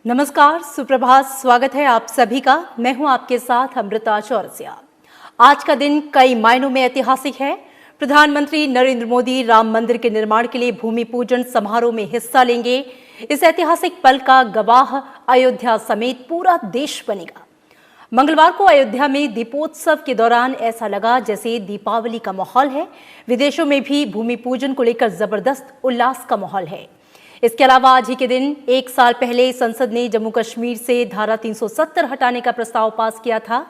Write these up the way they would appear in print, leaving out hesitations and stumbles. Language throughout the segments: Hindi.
नमस्कार, सुप्रभात। स्वागत है आप सभी का। मैं हूं आपके साथ अमृता चौरसिया। आज का दिन कई मायनों में ऐतिहासिक है। प्रधानमंत्री नरेंद्र मोदी राम मंदिर के निर्माण के लिए भूमि पूजन समारोह में हिस्सा लेंगे। इस ऐतिहासिक पल का गवाह अयोध्या समेत पूरा देश बनेगा। मंगलवार को अयोध्या में दीपोत्सव के दौरान ऐसा लगा जैसे दीपावली का माहौल है। विदेशों में भी भूमि पूजन को लेकर जबरदस्त उल्लास का माहौल है। इसके अलावा आज ही के दिन एक साल पहले संसद ने जम्मू कश्मीर से धारा 370 हटाने का प्रस्ताव पास किया था।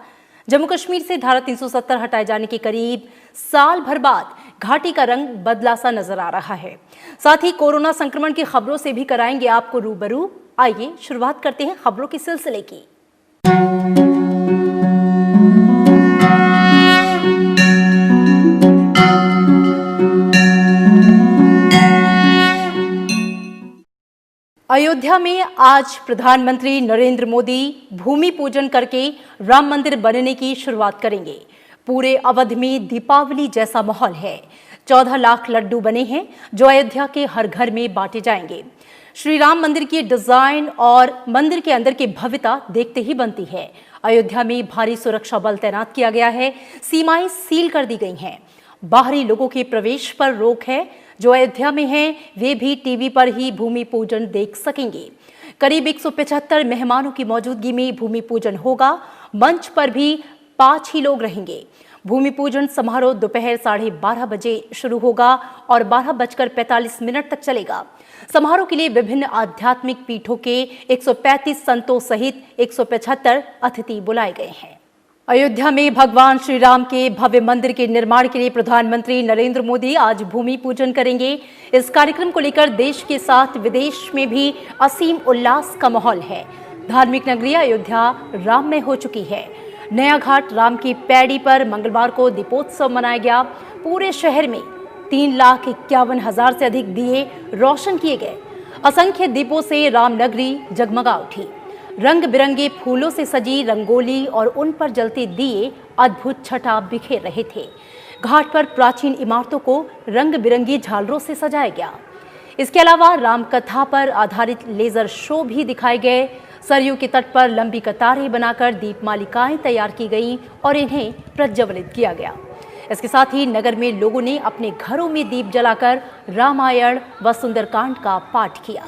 जम्मू कश्मीर से धारा 370 हटाए जाने के करीब साल भर बाद घाटी का रंग बदला सा नजर आ रहा है। साथ ही कोरोना संक्रमण की खबरों से भी कराएंगे आपको रूबरू। आइए शुरुआत करते हैं खबरों के सिलसिले की। अयोध्या में आज प्रधानमंत्री नरेंद्र मोदी भूमि पूजन करके राम मंदिर बनने की शुरुआत करेंगे। पूरे अवध में दीपावली जैसा माहौल है। 14 लाख लड्डू बने हैं जो अयोध्या के हर घर में बांटे जाएंगे। श्री राम मंदिर की डिजाइन और मंदिर के अंदर की भव्यता देखते ही बनती है। अयोध्या में भारी सुरक्षा बल तैनात किया गया है। सीमाएं सील कर दी गई हैं। बाहरी लोगों के प्रवेश पर रोक है। जो अयोध्या में हैं वे भी टीवी पर ही भूमि पूजन देख सकेंगे। करीब 175 मेहमानों की मौजूदगी में भूमि पूजन होगा। मंच पर भी 5 ही लोग रहेंगे। भूमि पूजन समारोह दोपहर 12:30 बजे शुरू होगा और 12:45 तक चलेगा। समारोह के लिए विभिन्न आध्यात्मिक पीठों के 135 संतों सहित 175 अतिथि बुलाए गए हैं। अयोध्या में भगवान श्री राम के भव्य मंदिर के निर्माण के लिए प्रधानमंत्री नरेंद्र मोदी आज भूमि पूजन करेंगे। इस कार्यक्रम को लेकर देश के साथ विदेश में भी असीम उल्लास का माहौल है। धार्मिक नगरी अयोध्या राममय हो चुकी है। नया घाट राम की पैड़ी पर मंगलवार को दीपोत्सव मनाया गया। पूरे शहर में 3,51,000 से अधिक दिए रोशन किए गए। असंख्य दीपों से राम नगरी जगमगा उठी। रंग बिरंगे फूलों से सजी रंगोली और उन पर जलते दिए अद्भुत छटा बिखेर रहे थे। घाट पर प्राचीन इमारतों को रंग बिरंगी झालरों से सजाया गया। इसके अलावा राम कथा पर आधारित लेजर शो भी दिखाए गए। सरयू के तट पर लंबी कतारें बनाकर दीपमालिकाएं तैयार की गईं और इन्हें प्रज्वलित किया गया। इसके साथ ही नगर में लोगों ने अपने घरों में दीप जलाकर रामायण व सुंदरकांड का पाठ किया।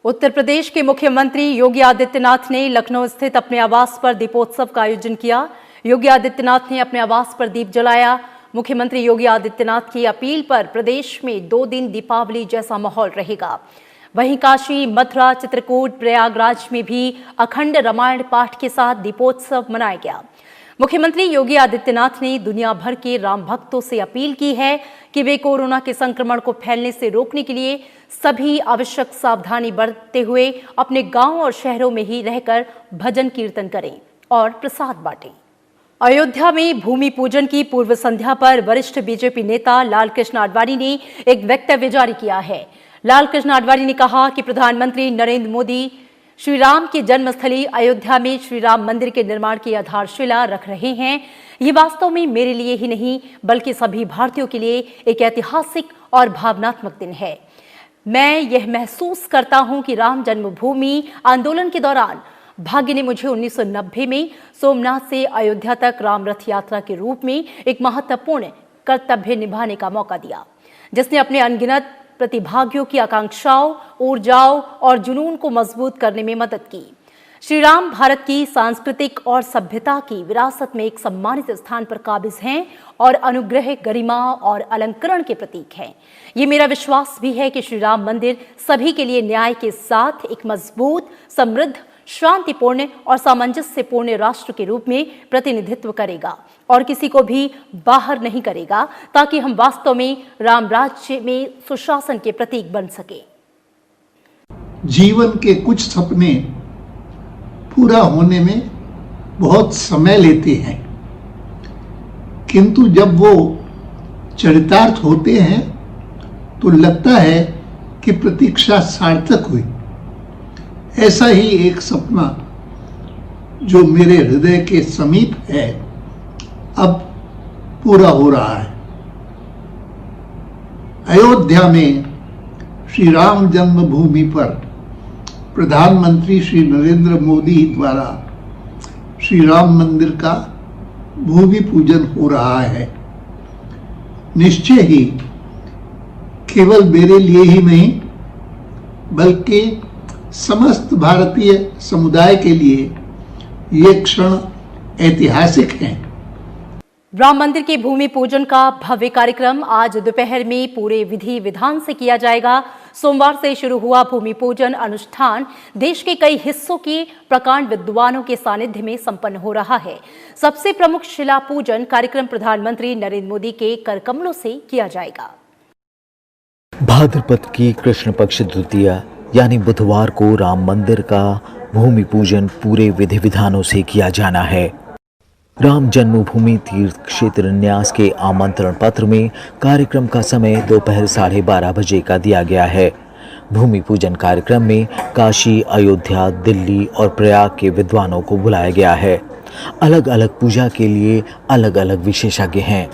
उत्तर प्रदेश के मुख्यमंत्री योगी आदित्यनाथ ने लखनऊ स्थित अपने आवास पर दीपोत्सव का आयोजन किया। योगी आदित्यनाथ ने अपने आवास पर दीप जलाया। मुख्यमंत्री योगी आदित्यनाथ की अपील पर प्रदेश में 2 दिन दीपावली जैसा माहौल रहेगा। वहीं काशी, मथुरा, चित्रकूट, प्रयागराज में भी अखंड रामायण पाठ के साथ दीपोत्सव मनाया गया। मुख्यमंत्री योगी आदित्यनाथ ने दुनिया भर के राम भक्तों से अपील की है कि वे कोरोना के संक्रमण को फैलने से रोकने के लिए सभी आवश्यक सावधानी बरतते हुए अपने गांव और शहरों में ही रहकर भजन कीर्तन करें और प्रसाद बांटें। अयोध्या में भूमि पूजन की पूर्व संध्या पर वरिष्ठ बीजेपी नेता लालकृष्ण आडवाणी ने एक वक्तव्य जारी किया है। लालकृष्ण आडवाणी ने कहा कि प्रधानमंत्री नरेंद्र मोदी श्री राम की जन्मस्थली अयोध्या में श्री राम मंदिर के निर्माण की आधारशिला रख रहे हैं। ये वास्तव में मेरे लिए ही नहीं बल्कि सभी भारतीयों के लिए एक ऐतिहासिक और भावनात्मक दिन है। मैं यह महसूस करता हूं कि राम जन्मभूमि आंदोलन के दौरान भाग्य ने मुझे 1990 में सोमनाथ से अयोध्या तक राम रथ यात्रा के रूप में एक महत्वपूर्ण कर्तव्य निभाने का मौका दिया, जिसने अपने अनगिनत प्रतिभागियों की आकांक्षाओं, ऊर्जाओं और जुनून को मजबूत करने में मदद की। श्री राम भारत की सांस्कृतिक और सभ्यता की विरासत में एक सम्मानित स्थान पर काबिज हैं और अनुग्रह, गरिमा और अलंकरण के प्रतीक हैं। ये मेरा विश्वास भी है कि श्री राम मंदिर सभी के लिए न्याय के साथ एक मजबूत, समृद्ध, शांतिपूर्ण और सामंजस्यपूर्ण राष्ट्र के रूप में प्रतिनिधित्व करेगा और किसी को भी बाहर नहीं करेगा, ताकि हम वास्तव में राम राज्य में सुशासन के प्रतीक बन सके। जीवन के कुछ सपने पूरा होने में बहुत समय लेते हैं, किंतु जब वो चरितार्थ होते हैं तो लगता है कि प्रतीक्षा सार्थक हुई। ऐसा ही एक सपना जो मेरे हृदय के समीप है अब पूरा हो रहा है। अयोध्या में श्री राम जन्मभूमि पर प्रधानमंत्री श्री नरेंद्र मोदी द्वारा श्री राम मंदिर का भूमि पूजन हो रहा है। निश्चय ही केवल मेरे लिए ही नहीं बल्कि समस्त भारतीय समुदाय के लिए ये क्षण ऐतिहासिक है। राम मंदिर के भूमि पूजन का भव्य कार्यक्रम आज दोपहर में पूरे विधि विधान से किया जाएगा। सोमवार से शुरू हुआ भूमि पूजन अनुष्ठान देश के कई हिस्सों के प्रकांड विद्वानों के सानिध्य में संपन्न हो रहा है। सबसे प्रमुख शिला पूजन कार्यक्रम प्रधानमंत्री नरेंद्र मोदी के करकमलों से किया जाएगा। भाद्रपद की कृष्ण पक्ष द्वितीया यानी बुधवार को राम मंदिर का भूमि पूजन पूरे विधि विधानों से किया जाना है। राम जन्मभूमि तीर्थ क्षेत्र न्यास के आमंत्रण पत्र में कार्यक्रम का समय दोपहर 12:30 बजे का दिया गया है। भूमि पूजन कार्यक्रम में काशी, अयोध्या, दिल्ली और प्रयाग के विद्वानों को बुलाया गया है। अलग अलग पूजा के लिए अलग अलग विशेषज्ञ हैं।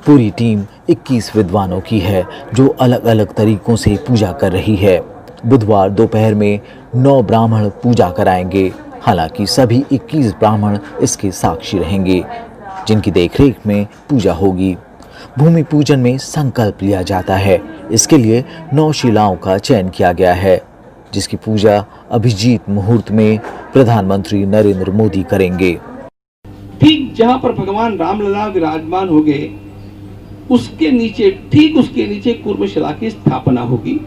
पूरी टीम 21 विद्वानों की है जो अलग अलग तरीकों से पूजा कर रही है। बुधवार दोपहर में 9 ब्राह्मण पूजा कराएंगे। हालांकि सभी 21 ब्राह्मण इसके साक्षी रहेंगे जिनकी देखरेख में पूजा होगी। भूमि पूजन में संकल्प लिया जाता है। इसके लिए 9 शिलाओं का चयन किया गया है जिसकी पूजा अभिजीत मुहूर्त में प्रधानमंत्री नरेंद्र मोदी करेंगे। ठीक जहां पर भगवान रामलला विराजमान होंगे उसके नीचे, ठीक उसके नीचे कूर्मशिला की स्थापना होगी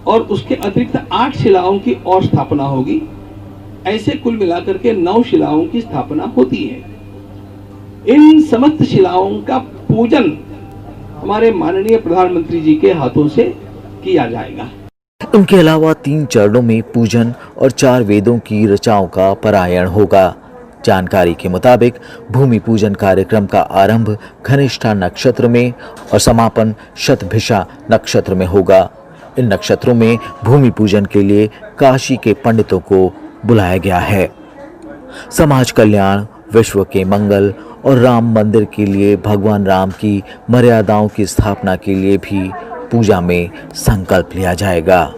और उसके अतिरिक्त 8 शिलाओं की और स्थापना होगी। ऐसे कुल मिलाकर के 9 शिलाओं की स्थापना होती है। इन समस्त शिलाओं का पूजन हमारे माननीय प्रधानमंत्री जी के हाथों से किया जाएगा। इनके अलावा 3 चरणों में पूजन और 4 वेदों की ऋचाओं का पारायण होगा। जानकारी के मुताबिक भूमि पूजन कार्यक्रम का आरंभ घनिष्ठा नक्षत्र में और समापन शतभिषा नक्षत्र में होगा। इन नक्षत्रों में भूमि पूजन के लिए काशी के पंडितों को बुलाया गया है। समाज कल्याण, विश्व के मंगल और राम मंदिर के लिए भगवान राम की मर्यादाओं की स्थापना के लिए भी पूजा में संकल्प लिया जाएगा।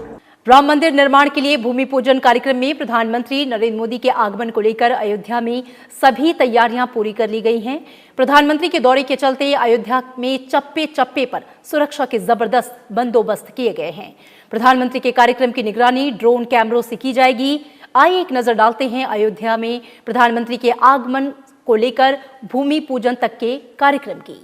राम मंदिर निर्माण के लिए भूमि पूजन कार्यक्रम में प्रधानमंत्री नरेंद्र मोदी के आगमन को लेकर अयोध्या में सभी तैयारियां पूरी कर ली गई हैं। प्रधानमंत्री के दौरे के चलते अयोध्या में चप्पे चप्पे पर सुरक्षा के जबरदस्त बंदोबस्त किए गए हैं। प्रधानमंत्री के कार्यक्रम की निगरानी ड्रोन कैमरों से की जाएगी। आइए एक नजर डालते हैं अयोध्या में प्रधानमंत्री के आगमन को लेकर भूमि पूजन तक के कार्यक्रम की।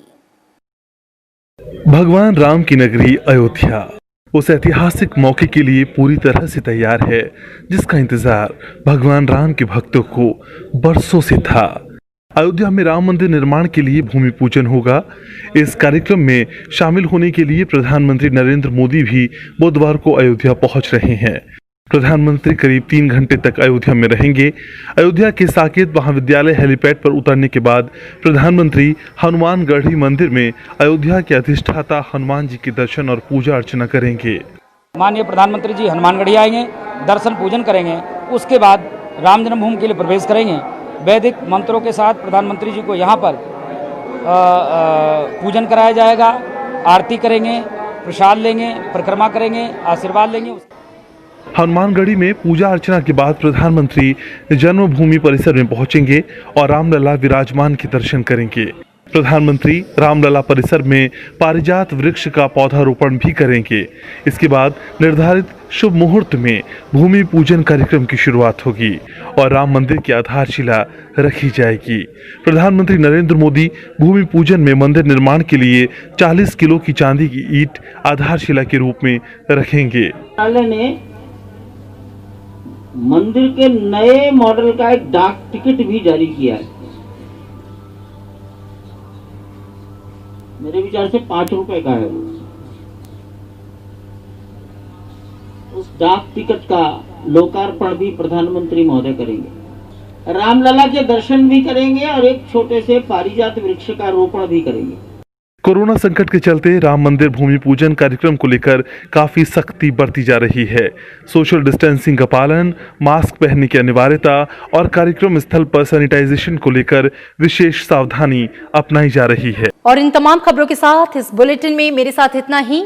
भगवान राम की नगरी अयोध्या उस ऐतिहासिक मौके के लिए पूरी तरह से तैयार है जिसका इंतजार भगवान राम के भक्तों को बरसों से था। अयोध्या में राम मंदिर निर्माण के लिए भूमि पूजन होगा। इस कार्यक्रम में शामिल होने के लिए प्रधानमंत्री नरेंद्र मोदी भी बुधवार को अयोध्या पहुंच रहे हैं। प्रधानमंत्री करीब 3 घंटे तक अयोध्या में रहेंगे। अयोध्या के साकेत महाविद्यालय हेलीपैड पर उतरने के बाद प्रधानमंत्री हनुमानगढ़ी मंदिर में अयोध्या के अधिष्ठाता हनुमान जी के दर्शन और पूजा अर्चना करेंगे। माननीय प्रधानमंत्री जी हनुमानगढ़ी आएंगे, दर्शन पूजन करेंगे। उसके बाद राम जन्मभूमि के लिए प्रवेश करेंगे। वैदिक मंत्रों के साथ प्रधानमंत्री जी को यहाँ पर पूजन कराया जाएगा। आरती करेंगे, प्रसाद लेंगे, परिक्रमा करेंगे, आशीर्वाद लेंगे। हनुमानगढ़ी में पूजा अर्चना के बाद प्रधानमंत्री जन्मभूमि परिसर में पहुंचेंगे और रामलला विराजमान के दर्शन करेंगे। प्रधानमंत्री रामलला परिसर में पारिजात वृक्ष का पौधारोपण भी करेंगे। इसके बाद निर्धारित शुभ मुहूर्त में भूमि पूजन कार्यक्रम की शुरुआत होगी और राम मंदिर की आधारशिला रखी जाएगी। प्रधानमंत्री नरेंद्र मोदी भूमि पूजन में मंदिर निर्माण के लिए 40 किलो की चांदी की ईंट आधारशिला के रूप में रखेंगे। मंदिर के नए मॉडल का एक डाक टिकट भी जारी किया है। मेरे विचार से 5 रुपए का है। उस डाक टिकट का लोकार्पण भी प्रधानमंत्री महोदय करेंगे। रामलला के दर्शन भी करेंगे और एक छोटे से पारिजात वृक्ष का रोपण भी करेंगे। कोरोना संकट के चलते राम मंदिर भूमि पूजन कार्यक्रम को लेकर काफी सख्ती बरती जा रही है। सोशल डिस्टेंसिंग का पालन, मास्क पहनने की अनिवार्यता और कार्यक्रम स्थल पर सैनिटाइजेशन को लेकर विशेष सावधानी अपनाई जा रही है। और इन तमाम खबरों के साथ इस बुलेटिन में मेरे साथ इतना ही।